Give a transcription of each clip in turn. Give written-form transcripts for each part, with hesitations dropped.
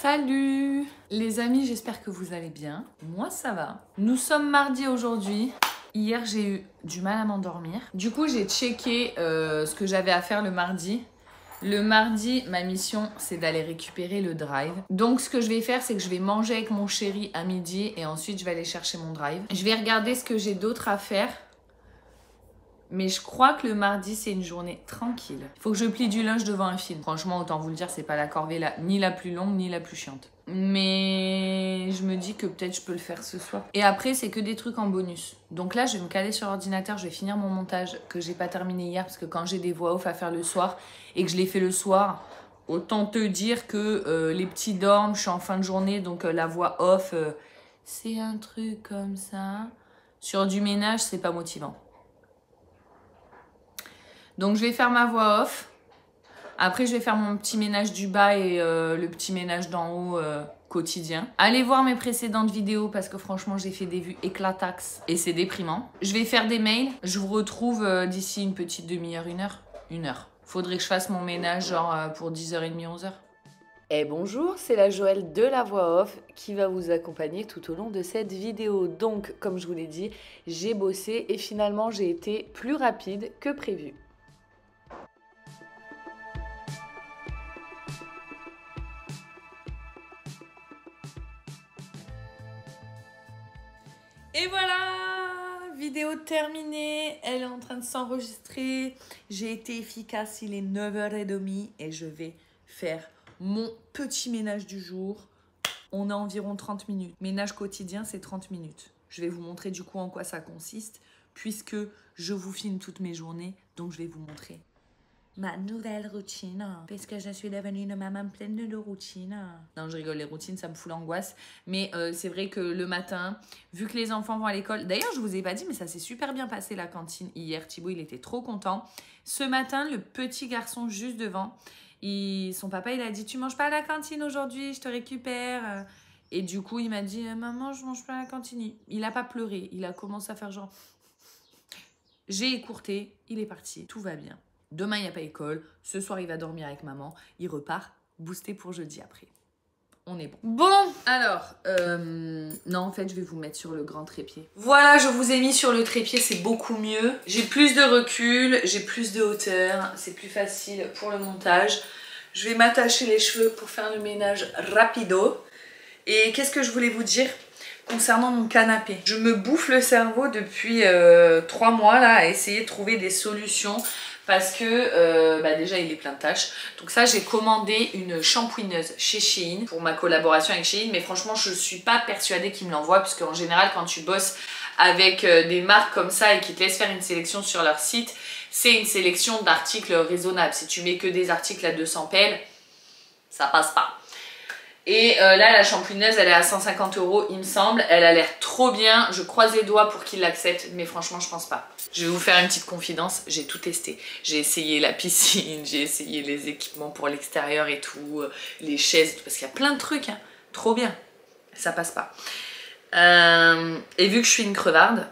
Salut les amis, j'espère que vous allez bien. Moi ça va. Nous sommes mardi aujourd'hui. Hier j'ai eu du mal à m'endormir. Du coup j'ai checké ce que j'avais à faire le mardi. Le mardi, ma mission, c'est d'aller récupérer le drive. Donc, ce que je vais faire, c'est que je vais manger avec mon chéri à midi et ensuite, je vais aller chercher mon drive. Je vais regarder ce que j'ai d'autre à faire. Mais je crois que le mardi, c'est une journée tranquille. Il faut que je plie du linge devant un film. Franchement, autant vous le dire, c'est pas la corvée ni la plus longue, ni la plus chiante. Mais je me dis que peut-être je peux le faire ce soir. Et après, c'est que des trucs en bonus. Donc là, je vais me caler sur l'ordinateur, je vais finir mon montage que j'ai pas terminé hier. Parce que quand j'ai des voix off à faire le soir et que je les fais le soir, autant te dire que les petits dorment, je suis en fin de journée. Donc la voix off, c'est un truc comme ça. Sur du ménage, c'est pas motivant. Donc je vais faire ma voix off. Après je vais faire mon petit ménage du bas et le petit ménage d'en haut quotidien. Allez voir mes précédentes vidéos parce que franchement j'ai fait des vues éclataxes et c'est déprimant. Je vais faire des mails. Je vous retrouve d'ici une petite demi-heure, une heure. Faudrait que je fasse mon ménage genre pour 10h30, 11h. Et bonjour, c'est la Joëlle de la voix off qui va vous accompagner tout au long de cette vidéo. Donc, comme je vous l'ai dit, j'ai bossé et finalement j'ai été plus rapide que prévu. Et voilà, vidéo terminée, elle est en train de s'enregistrer. J'ai été efficace, il est 9h30 et je vais faire mon petit ménage du jour. On a environ 30 minutes. Ménage quotidien, c'est 30 minutes. Je vais vous montrer du coup en quoi ça consiste puisque je vous filme toutes mes journées. Donc je vais vous montrer ma nouvelle routine, parce que je suis devenue une maman pleine de routines. Non, je rigole, les routines, ça me fout l'angoisse. Mais c'est vrai que le matin, vu que les enfants vont à l'école... D'ailleurs, je vous ai pas dit, mais ça s'est super bien passé la cantine hier. Thibaut, il était trop content. Ce matin, le petit garçon juste devant, son papa, il a dit « Tu manges pas à la cantine aujourd'hui, je te récupère. » Et du coup, il m'a dit « Maman, je mange pas à la cantine. » Il a pas pleuré, il a commencé à faire genre... J'ai écourté, il est parti, tout va bien. Demain, il n'y a pas école. Ce soir, il va dormir avec maman. Il repart boosté pour jeudi après. On est bon. Bon, alors, non, en fait, je vais vous mettre sur le grand trépied. Voilà, je vous ai mis sur le trépied, c'est beaucoup mieux. J'ai plus de recul, j'ai plus de hauteur. C'est plus facile pour le montage. Je vais m'attacher les cheveux pour faire le ménage rapido. Et qu'est-ce que je voulais vous dire concernant mon canapé? Je me bouffe le cerveau depuis 3 mois là à essayer de trouver des solutions. Parce que déjà il est plein de taches. Donc ça, j'ai commandé une shampooineuse chez Shein pour ma collaboration avec Shein. Mais franchement, je suis pas persuadée qu'ils me l'envoient. Puisque en général, quand tu bosses avec des marques comme ça et qu'ils te laissent faire une sélection sur leur site, c'est une sélection d'articles raisonnables. Si tu mets que des articles à 200 pelles, ça passe pas. Et là, la shampooineuse, elle est à 150 €, il me semble. Elle a l'air trop bien. Je croise les doigts pour qu'ils l'acceptent. Mais franchement, je pense pas. Je vais vous faire une petite confidence. J'ai tout testé. J'ai essayé la piscine. J'ai essayé les équipements pour l'extérieur et tout. Les chaises. Parce qu'il y a plein de trucs. Hein. Trop bien. Ça passe pas. Et vu que je suis une crevarde,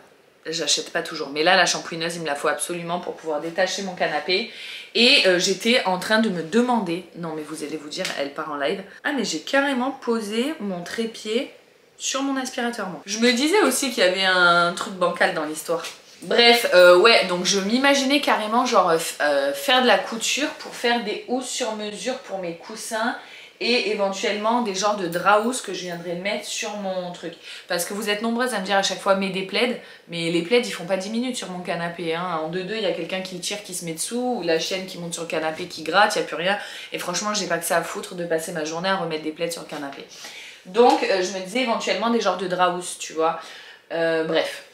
j'achète pas toujours. Mais là, la shampooineuse, il me la faut absolument pour pouvoir détacher mon canapé. Et j'étais en train de me demander... Non, mais vous allez vous dire, elle part en live. Ah, mais j'ai carrément posé mon trépied sur mon aspirateur, moi. Je me disais aussi qu'il y avait un truc bancal dans l'histoire. Bref, ouais, donc je m'imaginais carrément genre faire de la couture pour faire des housses sur mesure pour mes coussins et éventuellement des genres de draps que je viendrais mettre sur mon truc. Parce que vous êtes nombreuses à me dire à chaque fois mets des plaids, mais les plaids ils font pas 10 minutes sur mon canapé. Hein. En 2-2, il y a quelqu'un qui tire, qui se met dessous, ou la chienne qui monte sur le canapé, qui gratte, il n'y a plus rien. Et franchement, j'ai pas que ça à foutre de passer ma journée à remettre des plaids sur le canapé. Donc je me disais éventuellement des genres de draps, tu vois. Bref.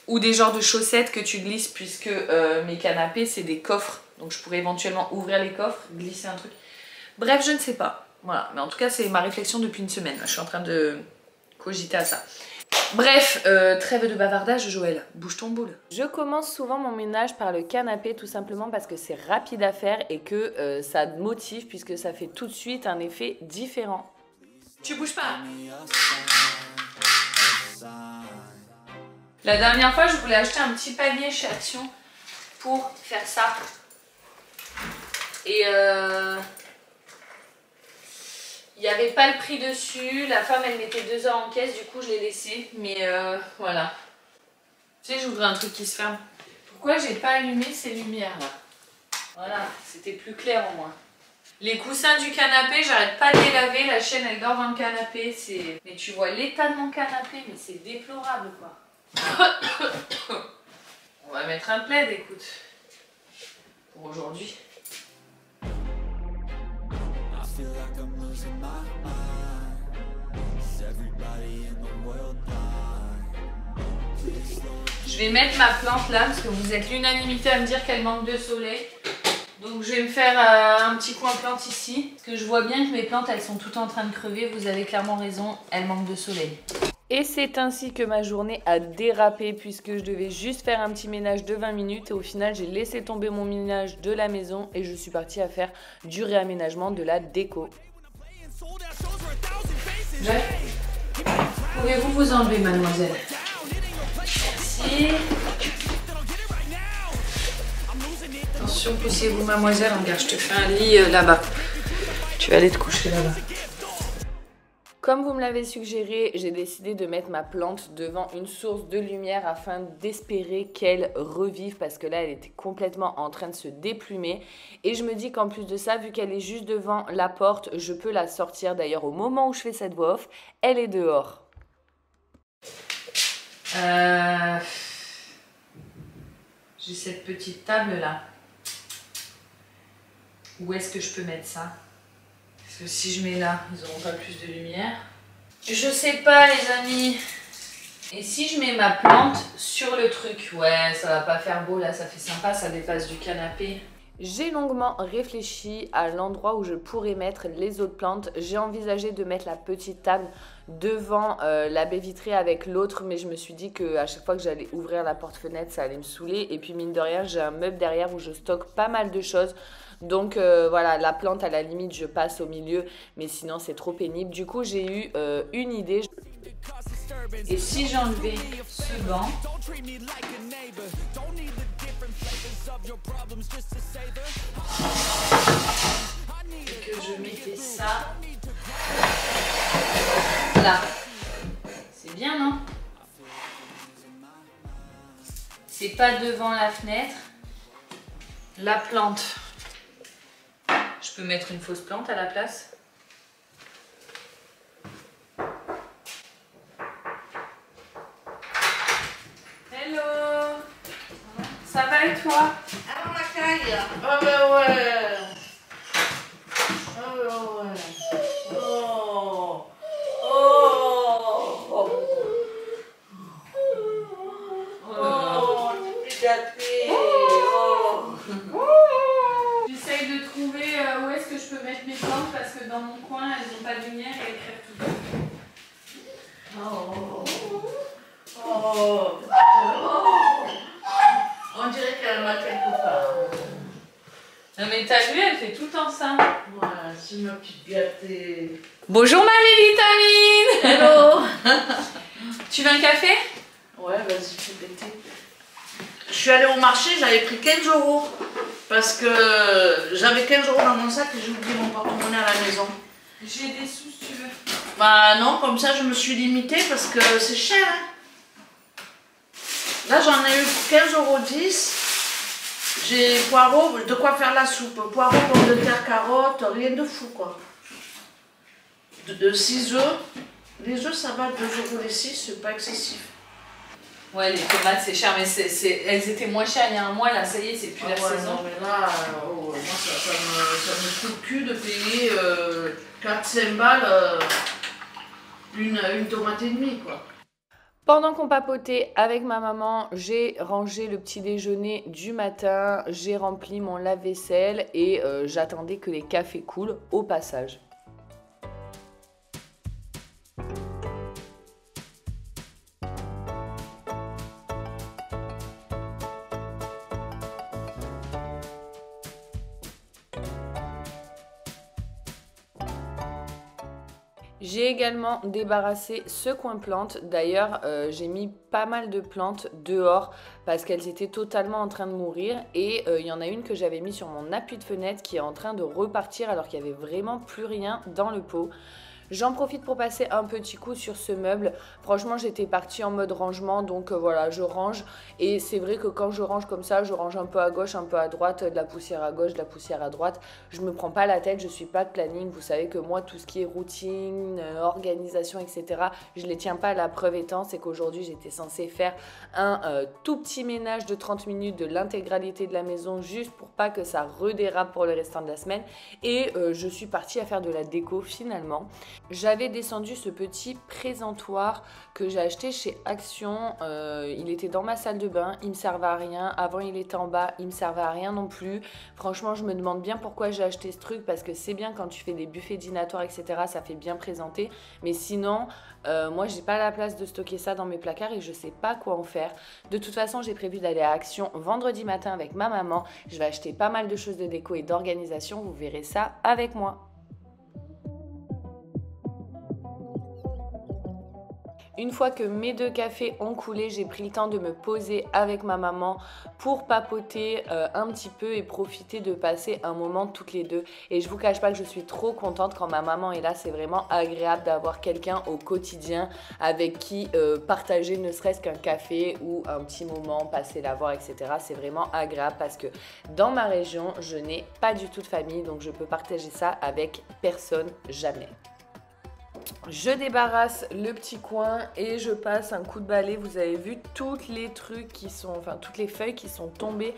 Ou des genres de chaussettes que tu glisses puisque mes canapés c'est des coffres. Donc je pourrais éventuellement ouvrir les coffres, glisser un truc. Bref, je ne sais pas. Voilà, mais en tout cas c'est ma réflexion depuis une semaine. Je suis en train de cogiter à ça. Bref, trêve de bavardage, Joël, bouge ton boule. Je commence souvent mon ménage par le canapé tout simplement parce que c'est rapide à faire et que ça motive puisque ça fait tout de suite un effet différent. Tu bouges pas. La dernière fois, je voulais acheter un petit panier chez Action pour faire ça. Et Il n'y avait pas le prix dessus. La femme, elle mettait 2 heures en caisse. Du coup, je l'ai laissé. Mais voilà. Tu sais, je voudrais un truc qui se ferme. Pourquoi j'ai pas allumé ces lumières là? Voilà, c'était plus clair au moins. Les coussins du canapé, j'arrête pas de les laver. La chienne, elle dort dans le canapé. Mais tu vois l'état de mon canapé, mais c'est déplorable quoi. On va mettre un plaid, écoute. Pour aujourd'hui. Je vais mettre ma plante là parce que vous êtes l'unanimité à me dire qu'elle manque de soleil. Donc je vais me faire un petit coin plante ici. Parce que je vois bien que mes plantes elles sont toutes en train de crever. Vous avez clairement raison, elles manquent de soleil. Et c'est ainsi que ma journée a dérapé puisque je devais juste faire un petit ménage de 20 minutes et au final j'ai laissé tomber mon ménage de la maison et je suis partie à faire du réaménagement de la déco. Pouvez-vous vous enlever, mademoiselle? Merci. Attention, poussez-vous, mademoiselle. Regarde, je te fais un lit là-bas. Tu vas aller te coucher là-bas. Comme vous me l'avez suggéré, j'ai décidé de mettre ma plante devant une source de lumière afin d'espérer qu'elle revive parce que là, elle était complètement en train de se déplumer. Et je me dis qu'en plus de ça, vu qu'elle est juste devant la porte, je peux la sortir. D'ailleurs, au moment où je fais cette voix off, elle est dehors. J'ai cette petite table là. Où est-ce que je peux mettre ça? Parce que si je mets là, ils n'auront pas plus de lumière. Je sais pas les amis. Et si je mets ma plante sur le truc? Ouais, ça va pas faire beau là, ça fait sympa, ça dépasse du canapé. J'ai longuement réfléchi à l'endroit où je pourrais mettre les autres plantes. J'ai envisagé de mettre la petite table devant la baie vitrée avec l'autre, mais je me suis dit qu'à chaque fois que j'allais ouvrir la porte-fenêtre, ça allait me saouler. Et puis mine de rien, j'ai un meuble derrière où je stocke pas mal de choses. Donc voilà, la plante à la limite, je passe au milieu, mais sinon c'est trop pénible. Du coup, j'ai eu une idée. Et si j'enlevais ce banc, et que je mettais ça là, c'est bien, non? C'est pas devant la fenêtre. La plante, je peux mettre une fausse plante à la place. Hello, ça va et toi? Ah, ma caille. Ah, ben ouais. Ah, ben ouais. Oh. Oh. Oh. Tu t'es gâtée. Oh. J'essaye de trouver où est-ce que je peux mettre mes plantes parce que dans mon coin, elles n'ont pas de lumière et elles crèvent tout. Oh. Oh. On dirait qu'elle m'a quelque part. Non mais t'as vu, elle fait tout le temps ça. Voilà, c'est ma petite gâtée. Bonjour ma vitamine. Hello. Tu veux un café? Ouais, vas-y, fais péter. Je suis allée au marché, j'avais pris 15 € parce que j'avais 15 € dans mon sac et j'ai oublié mon porte-monnaie à la maison. J'ai des sous si tu veux. Bah non, comme ça je me suis limitée parce que c'est cher. Hein. Là j'en ai eu pour 15,10 €. J'ai poireaux, de quoi faire la soupe. Poireaux, pommes de terre, carottes, rien de fou quoi. De 6 œufs. Les œufs ça va, 2 € les 6, c'est pas excessif. Ouais, les tomates c'est cher, mais elles étaient moins chères il y a un mois, là ça y est, c'est plus la saison. Non, mais là, moi ça me coûte le cul de payer 4-5 balles une tomate et demie quoi. Pendant qu'on papotait avec ma maman, j'ai rangé le petit déjeuner du matin, j'ai rempli mon lave-vaisselle et j'attendais que les cafés coulent au passage. J'ai également débarrassé ce coin plante. D'ailleurs, j'ai mis pas mal de plantes dehors parce qu'elles étaient totalement en train de mourir. Et il y en a une que j'avais mis sur mon appui de fenêtre qui est en train de repartir alors qu'il n'y avait vraiment plus rien dans le pot. J'en profite pour passer un petit coup sur ce meuble. Franchement, j'étais partie en mode rangement, donc voilà, je range. Et c'est vrai que quand je range comme ça, je range un peu à gauche, un peu à droite, de la poussière à gauche, de la poussière à droite. Je me prends pas la tête, je suis pas de planning. Vous savez que moi, tout ce qui est routine, organisation, etc., je les tiens pas. La preuve étant, c'est qu'aujourd'hui, j'étais censée faire un tout petit ménage de 30 minutes de l'intégralité de la maison, juste pour pas que ça redérape pour le restant de la semaine. Et je suis partie à faire de la déco finalement. J'avais descendu ce petit présentoir que j'ai acheté chez Action. Il était dans ma salle de bain, il me servait à rien. Avant, il était en bas, il me servait à rien non plus. Franchement, je me demande bien pourquoi j'ai acheté ce truc parce que c'est bien quand tu fais des buffets dînatoires, etc. Ça fait bien présenter. Mais sinon, moi, j'ai pas la place de stocker ça dans mes placards et je sais pas quoi en faire. De toute façon, j'ai prévu d'aller à Action vendredi matin avec ma maman. Je vais acheter pas mal de choses de déco et d'organisation. Vous verrez ça avec moi. Une fois que mes 2 cafés ont coulé, j'ai pris le temps de me poser avec ma maman pour papoter un petit peu et profiter de passer un moment toutes les deux. Et je vous cache pas que je suis trop contente quand ma maman est là. C'est vraiment agréable d'avoir quelqu'un au quotidien avec qui partager ne serait-ce qu'un café ou un petit moment, passer la voir, etc. C'est vraiment agréable parce que dans ma région, je n'ai pas du tout de famille, donc je peux partager ça avec personne, jamais. Je débarrasse le petit coin et je passe un coup de balai. Vous avez vu toutes les trucs qui sont, enfin toutes les feuilles qui sont tombées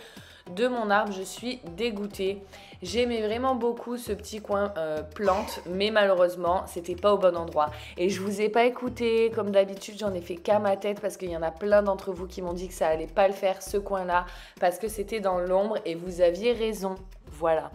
de mon arbre. Je suis dégoûtée. J'aimais vraiment beaucoup ce petit coin plante, mais malheureusement, c'était pas au bon endroit. Et je vous ai pas écouté, comme d'habitude, j'en ai fait qu'à ma tête parce qu'il y en a plein d'entre vous qui m'ont dit que ça allait pas le faire ce coin-là parce que c'était dans l'ombre et vous aviez raison. Voilà.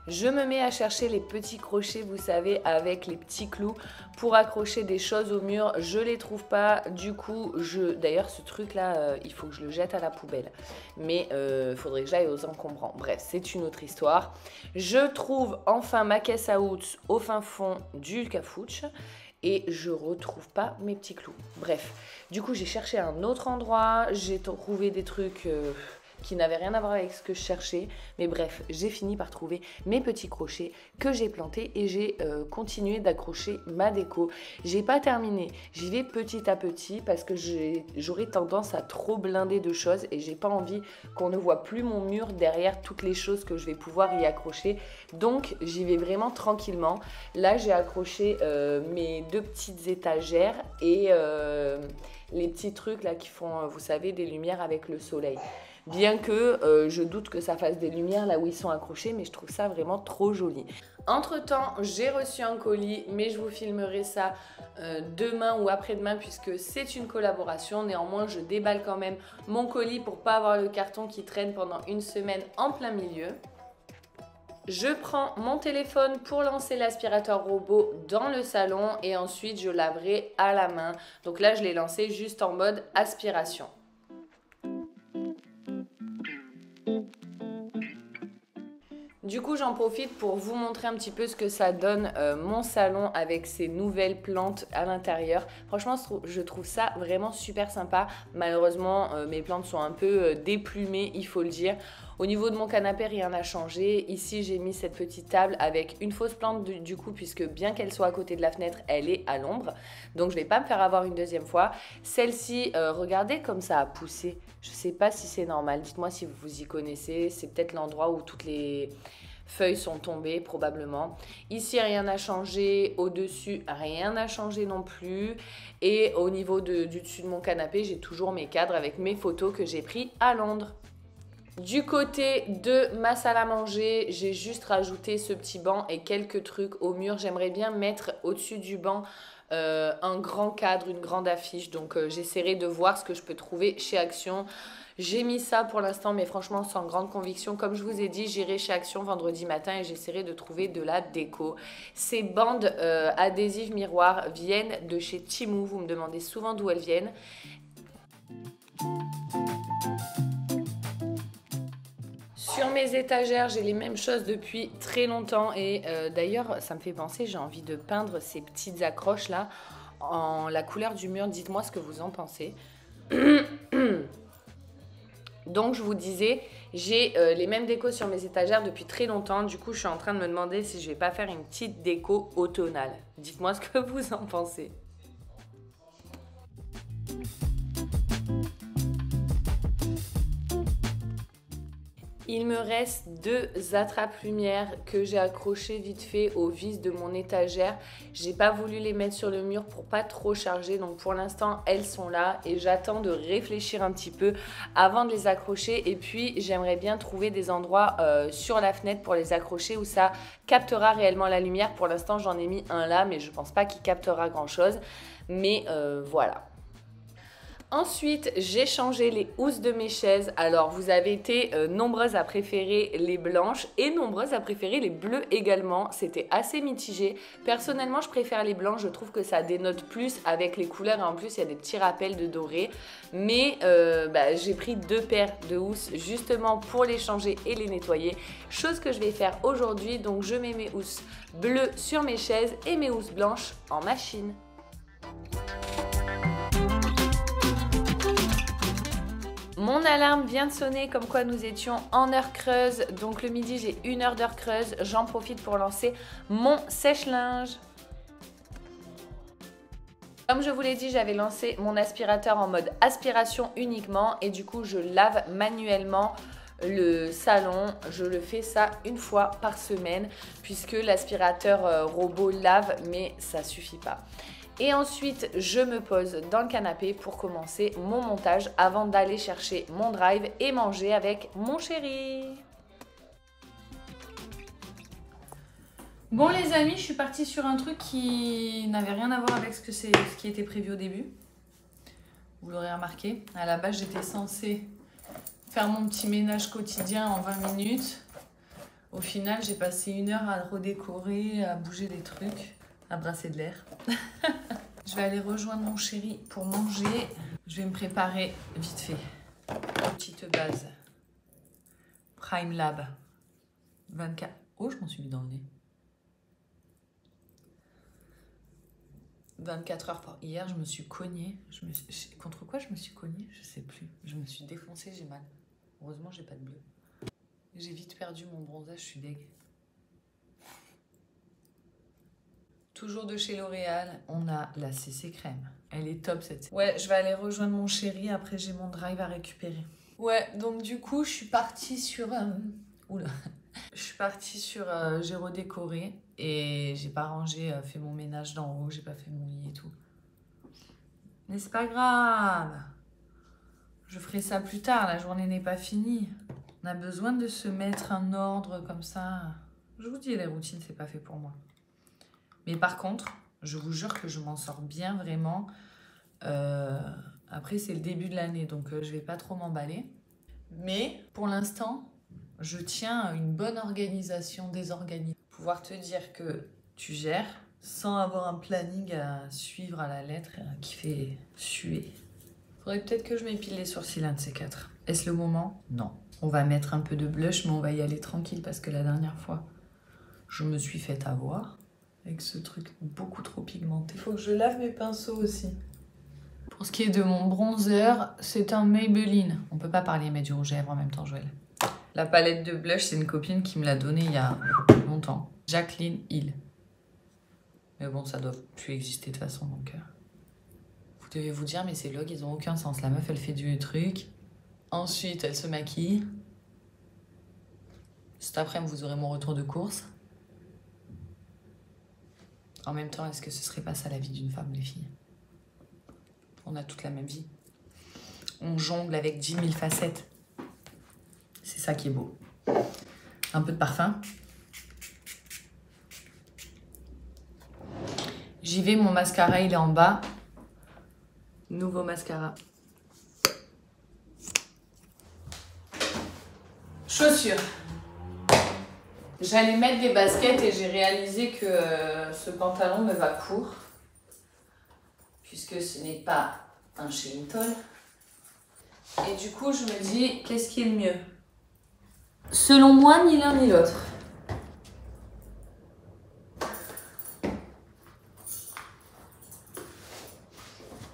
Je me mets à chercher les petits crochets, vous savez, avec les petits clous pour accrocher des choses au mur. Je les trouve pas, du coup, d'ailleurs ce truc là, il faut que je le jette à la poubelle. Mais faudrait que j'aille aux encombrants. Bref, c'est une autre histoire. Je trouve enfin ma caisse à outils au fin fond du cafouche. Et je retrouve pas mes petits clous. Bref, du coup j'ai cherché un autre endroit, j'ai trouvé des trucs qui n'avaient rien à voir avec ce que je cherchais. Mais bref, j'ai fini par trouver mes petits crochets que j'ai plantés et j'ai continué d'accrocher ma déco. J'ai pas terminé, j'y vais petit à petit parce que j'aurais tendance à trop blinder de choses et j'ai pas envie qu'on ne voit plus mon mur derrière toutes les choses que je vais pouvoir y accrocher. Donc j'y vais vraiment tranquillement. Là j'ai accroché mes 2 petites étagères et les petits trucs là qui font, vous savez, des lumières avec le soleil. Bien que je doute que ça fasse des lumières là où ils sont accrochés, mais je trouve ça vraiment trop joli. Entre temps, j'ai reçu un colis, mais je vous filmerai ça demain ou après-demain puisque c'est une collaboration. Néanmoins, je déballe quand même mon colis pour pas avoir le carton qui traîne pendant une semaine en plein milieu. Je prends mon téléphone pour lancer l'aspirateur robot dans le salon et ensuite je laverai à la main. Donc là, je l'ai lancé juste en mode aspiration. Du coup, j'en profite pour vous montrer un petit peu ce que ça donne mon salon avec ces nouvelles plantes à l'intérieur. Franchement, je trouve ça vraiment super sympa. Malheureusement, mes plantes sont un peu déplumées, il faut le dire. Au niveau de mon canapé, rien n'a changé. Ici, j'ai mis cette petite table avec une fausse plante du coup, puisque bien qu'elle soit à côté de la fenêtre, elle est à l'ombre. Donc, je ne vais pas me faire avoir une deuxième fois. Celle-ci, regardez comme ça a poussé. Je ne sais pas si c'est normal. Dites-moi si vous y connaissez. C'est peut-être l'endroit où toutes les feuilles sont tombées, probablement. Ici, rien n'a changé. Au-dessus, rien n'a changé non plus. Et au niveau du dessus de mon canapé, j'ai toujours mes cadres avec mes photos que j'ai pris à Londres. Du côté de ma salle à manger, j'ai juste rajouté ce petit banc et quelques trucs au mur. J'aimerais bien mettre au-dessus du banc un grand cadre, une grande affiche. Donc j'essaierai de voir ce que je peux trouver chez Action. J'ai mis ça pour l'instant, mais franchement sans grande conviction. Comme je vous ai dit, j'irai chez Action vendredi matin et j'essaierai de trouver de la déco. Ces bandes adhésives miroirs viennent de chez Temu. Vous me demandez souvent d'où elles viennent. Sur mes étagères, j'ai les mêmes choses depuis très longtemps. Et d'ailleurs, ça me fait penser, j'ai envie de peindre ces petites accroches là en la couleur du mur. Dites-moi ce que vous en pensez. Donc je vous disais, j'ai les mêmes décos sur mes étagères depuis très longtemps. Du coup, je suis en train de me demander si je vais pas faire une petite déco automnale. Dites-moi ce que vous en pensez. Il me reste 2 attrape-lumière que j'ai accrochées vite fait aux vis de mon étagère. J'ai pas voulu les mettre sur le mur pour pas trop charger. Donc pour l'instant, elles sont là et j'attends de réfléchir un petit peu avant de les accrocher. Et puis, j'aimerais bien trouver des endroits sur la fenêtre pour les accrocher où ça captera réellement la lumière. Pour l'instant, j'en ai mis un là, mais je pense pas qu'il captera grand-chose. Mais voilà. Ensuite, j'ai changé les housses de mes chaises. Alors, vous avez été nombreuses à préférer les blanches et nombreuses à préférer les bleues également. C'était assez mitigé. Personnellement, je préfère les blanches. Je trouve que ça dénote plus avec les couleurs. Et en plus, il y a des petits rappels de doré. Mais j'ai pris 2 paires de housses justement pour les changer et les nettoyer. Chose que je vais faire aujourd'hui. Donc, je mets mes housses bleues sur mes chaises et mes housses blanches en machine. Mon alarme vient de sonner comme quoi nous étions en heure creuse. Donc le midi, j'ai 1 heure d'heure creuse. J'en profite pour lancer mon sèche-linge. Comme je vous l'ai dit, j'avais lancé mon aspirateur en mode aspiration uniquement. Et du coup, je lave manuellement le salon. Je le fais ça 1 fois par semaine puisque l'aspirateur robot lave, mais ça suffit pas. Et ensuite, je me pose dans le canapé pour commencer mon montage avant d'aller chercher mon drive et manger avec mon chéri. Bon les amis, je suis partie sur un truc qui n'avait rien à voir avec ce qui était prévu au début. Vous l'aurez remarqué, à la base j'étais censée faire mon petit ménage quotidien en 20 minutes. Au final, j'ai passé 1 heure à redécorer, à bouger des trucs, à brasser de l'air. Je vais aller rejoindre mon chéri pour manger. Je vais me préparer vite fait. Petite base. Prime Lab. 24. Oh, je m'en suis mis dans le nez. 24 heures par... Hier, je me suis cognée. Contre quoi je me suis cognée? Je sais plus. Je me suis défoncée, j'ai mal. Heureusement, j'ai pas de bleu. J'ai vite perdu mon bronzage, je suis deg. Toujours de chez L'Oréal, on a la CC crème. Elle est top cette. Ouais, je vais aller rejoindre mon chéri, après j'ai mon drive à récupérer. Ouais, donc du coup, je suis partie sur... Oula. Je suis partie sur... j'ai redécoré et j'ai pas rangé, fait mon ménage d'en haut, j'ai pas fait mon lit et tout. Mais c'est pas grave. Je ferai ça plus tard, la journée n'est pas finie. On a besoin de se mettre un ordre comme ça. Je vous dis, les routines, c'est pas fait pour moi. Mais par contre, je vous jure que je m'en sors bien vraiment. Après, c'est le début de l'année, donc je vais pas trop m'emballer. Mais pour l'instant, je tiens à une bonne organisation désorganisée. Pouvoir te dire que tu gères sans avoir un planning à suivre à la lettre qui fait suer. Faudrait peut-être que je m'épile les sourcils, un de ces 4. Est-ce le moment? Non. On va mettre un peu de blush, mais on va y aller tranquille parce que la dernière fois, je me suis fait avoir avec ce truc beaucoup trop pigmenté. Il faut que je lave mes pinceaux aussi. Pour ce qui est de mon bronzer, c'est un Maybelline. On peut pas parler, mais du rouge à lèvres en même temps, Joël. La palette de blush, c'est une copine qui me l'a donnée il y a longtemps. Jacqueline Hill. Mais bon, ça doit plus exister de toute façon, donc... Vous devez vous dire, mais ces vlogs, ils ont aucun sens. La meuf, elle fait du truc. Ensuite, elle se maquille. Cet après-midi, vous aurez mon retour de course. En même temps, est-ce que ce serait pas ça la vie d'une femme, les filles? On a toute la même vie. On jongle avec 10 000 facettes. C'est ça qui est beau. Un peu de parfum. J'y vais, mon mascara, il est en bas. Nouveau mascara. Chaussures. J'allais mettre des baskets et j'ai réalisé que ce pantalon me va court. Puisque ce n'est pas un Shein Tall. Et du coup, je me dis, qu'est-ce qui est le mieux? Selon moi, ni l'un ni l'autre.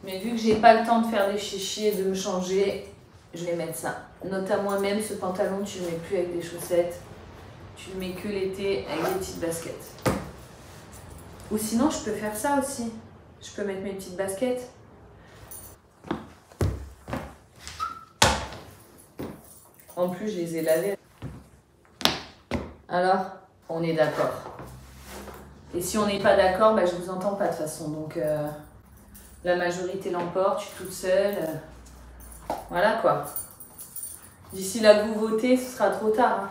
Mais vu que j'ai pas le temps de faire des chichis et de me changer, je vais mettre ça. Note à moi-même, ce pantalon, tu le mets plus avec des chaussettes. Tu le mets que l'été avec des petites baskets. Ou sinon, je peux faire ça aussi. Je peux mettre mes petites baskets. En plus, je les ai lavées. Alors, on est d'accord. Et si on n'est pas d'accord, bah, je vous entends pas de toute façon. Donc, la majorité l'emporte, je suis toute seule. Voilà quoi. D'ici là que vous votez, ce sera trop tard. Hein.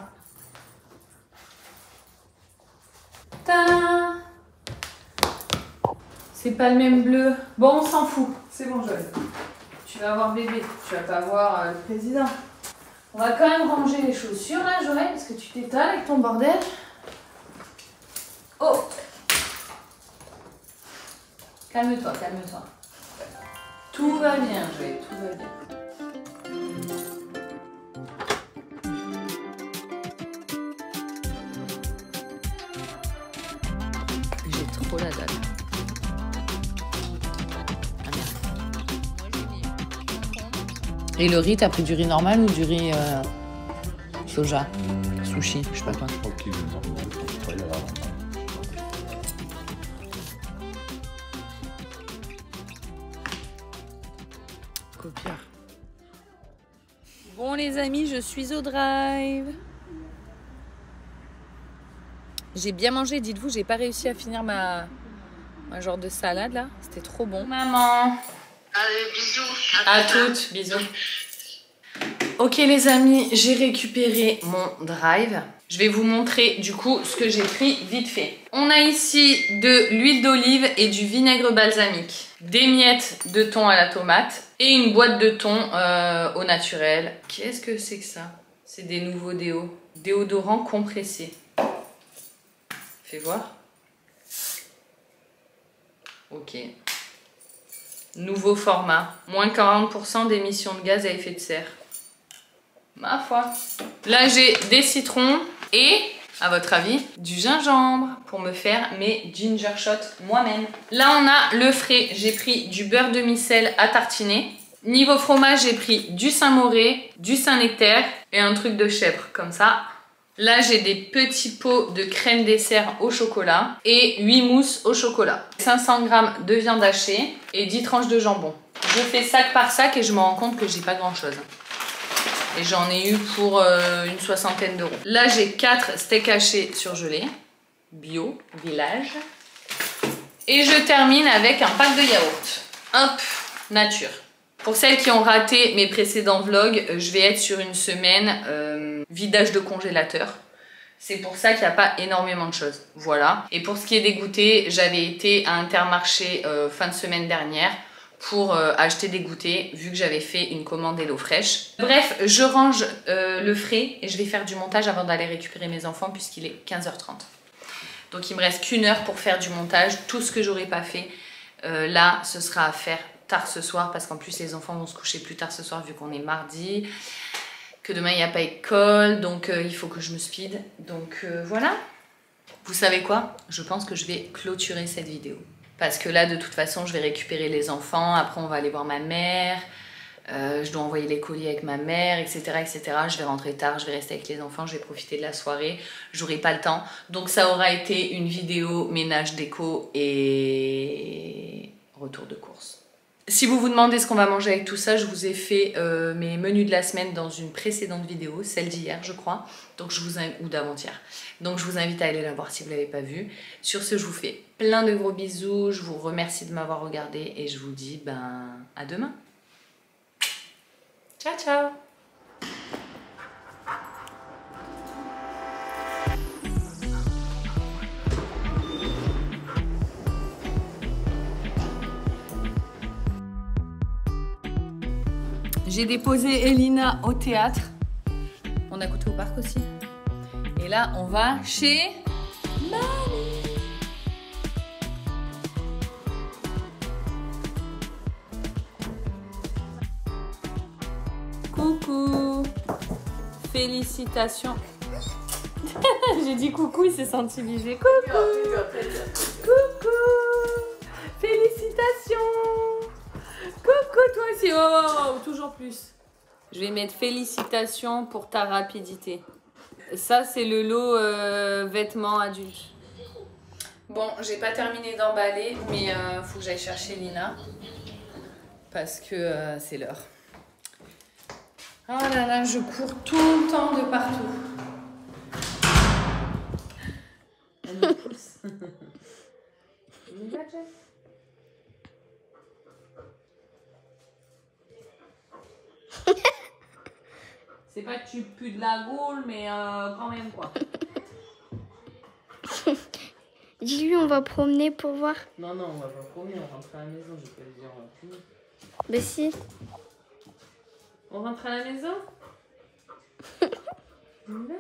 Tadam! C'est pas le même bleu. Bon, on s'en fout. C'est bon, Joël. Tu vas voir bébé. Tu vas pas voir le président. On va quand même ranger les chaussures là, Joël, parce que tu t'étales avec ton bordel. Oh! Calme-toi, calme-toi. Tout va bien, Joël, tout va bien. J'ai trop la dalle. Ah merde. Et le riz, t'as pris du riz normal ou du riz soja? Sushi, je sais pas quoi. Copieur. Bon les amis, je suis au drive. J'ai bien mangé, dites-vous, j'ai pas réussi à finir ma genre de salade là. C'était trop bon. Maman. Allez, bisous. À toutes, bisous. Ok les amis, j'ai récupéré mon drive. Je vais vous montrer du coup ce que j'ai pris vite fait. On a ici de l'huile d'olive et du vinaigre balsamique, des miettes de thon à la tomate et une boîte de thon au naturel. Qu'est-ce que c'est que ça? C'est des nouveaux déodorants compressés. Fais voir. Ok. Nouveau format. Moins 40% d'émissions de gaz à effet de serre. Ma foi. Là, j'ai des citrons et, à votre avis, du gingembre pour me faire mes ginger shots moi-même. Là, on a le frais. J'ai pris du beurre demi-sel à tartiner. Niveau fromage, j'ai pris du Saint-Mauré, du Saint-Nectaire et un truc de chèvre, comme ça. Là, j'ai des petits pots de crème dessert au chocolat et 8 mousses au chocolat. 500 g de viande hachée et 10 tranches de jambon. Je fais sac par sac et je me rends compte que j'ai pas grand-chose. Et j'en ai eu pour une soixantaine d'euros. Là, j'ai 4 steaks hachés surgelés. Bio, village. Et je termine avec un pack de yaourt. Hop, nature. Pour celles qui ont raté mes précédents vlogs, je vais être sur une semaine vidage de congélateur. C'est pour ça qu'il n'y a pas énormément de choses. Voilà. Et pour ce qui est des goûters, j'avais été à Intermarché fin de semaine dernière pour acheter des goûters vu que j'avais fait une commande HelloFresh. Bref, je range le frais et je vais faire du montage avant d'aller récupérer mes enfants puisqu'il est 15h30. Donc il me reste qu'1 heure pour faire du montage. Tout ce que j'aurais pas fait là, ce sera à faire tard ce soir parce qu'en plus les enfants vont se coucher plus tard ce soir vu qu'on est mardi, que demain il n'y a pas école, donc il faut que je me speed. Donc voilà. Vous savez quoi? Je pense que je vais clôturer cette vidéo. Parce que là, de toute façon, je vais récupérer les enfants. Après, on va aller voir ma mère. Je dois envoyer les colis avec ma mère, etc., etc. Je vais rentrer tard, je vais rester avec les enfants, je vais profiter de la soirée. J'aurai pas le temps. Donc, ça aura été une vidéo ménage déco et retour de course. Si vous vous demandez ce qu'on va manger avec tout ça, je vous ai fait mes menus de la semaine dans une précédente vidéo, celle d'hier, je crois. Donc, ou d'avant-hier. Donc, je vous invite à aller la voir si vous ne l'avez pas vue. Sur ce, je vous fais plein de gros bisous. Je vous remercie de m'avoir regardé et je vous dis à demain. Ciao, ciao! J'ai déposé Elina au théâtre. On a goûté au parc aussi. Et là, on va chez Mamie. Coucou. félicitations. J'ai dit coucou, il s'est senti visé. Coucou. Coucou. Félicitations. Coucou toi aussi. Oh, toujours plus. Je vais mettre félicitations pour ta rapidité. Ça, c'est le lot vêtements adultes. Bon, j'ai pas terminé d'emballer, mais faut que j'aille chercher Lina. Parce que c'est l'heure. Oh là là, je cours tout le temps de partout. Elle me pousse. On y va, Jess? C'est pas que tu pues de la gaule, mais quand même quoi. Dis-lui, on va promener pour voir. Non, non, on va pas promener, on rentre à la maison, je peux le dire, on va finir. Bah si. On rentre à la maison? On y va?